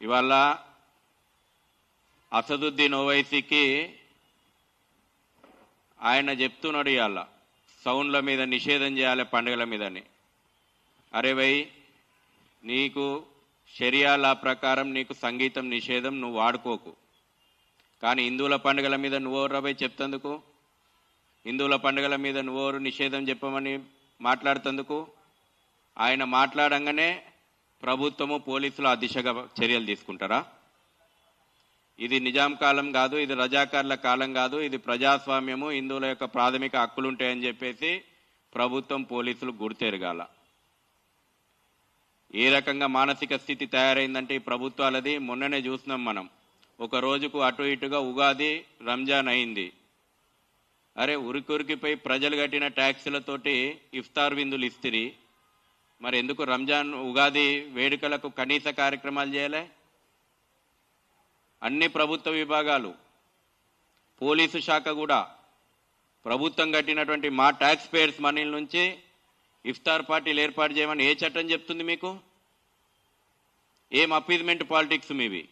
ఇవాళ అసదుద్దీన్ ఓవైసీకి ఆయన చెప్తున్నాడు ఇవాళ సౌండ్ల మీద నిషేధం చేయాలి పండుగల మీదని. అరే భయ్, నీకు షరియా లా ప్రకారం నీకు సంగీతం నిషేధం, నువ్వు వాడుకోకు. కానీ హిందువుల పండుగల మీద నువ్వెవరు భయ్ చెప్తందుకు? హిందువుల పండుగల మీద నువ్వెవరు నిషేధం చెప్పమని మాట్లాడుతందుకు? ఆయన మాట్లాడంగానే ప్రభుత్వము పోలీసులు ఆ దిశగా చర్యలు తీసుకుంటారా? ఇది నిజాం కాలం కాదు, ఇది రజాకార్ల కాలం కాదు, ఇది ప్రజాస్వామ్యము, హిందువుల యొక్క ప్రాథమిక హక్కులు ఉంటాయని చెప్పేసి ప్రభుత్వం పోలీసులు గుర్తెరగాల. ఏ రకంగా మానసిక స్థితి తయారైందంటే ఈ ప్రభుత్వాలది మొన్ననే చూసినాం మనం. ఒక రోజుకు అటు ఇటుగా ఉగాది రంజాన్ అయింది. అరే ఉరికురికిపోయి ప్రజలు కట్టిన ట్యాక్సులతోటి ఇఫ్తార్ విందులు ఇస్తిరి, మరి ఎందుకు రంజాన్ ఉగాది వేడుకలకు కనీస కార్యక్రమాలు చేయలే? అన్ని ప్రభుత్వ విభాగాలు, పోలీసు శాఖ కూడా ప్రభుత్వం కట్టినటువంటి మా ట్యాక్స్ పేయర్స్ మనీల నుంచి ఇఫ్తార్ పార్టీలు ఏర్పాటు చేయమని ఏ చట్టం చెప్తుంది మీకు? ఏం అపీజ్మెంట్ పాలిటిక్స్ మీవి?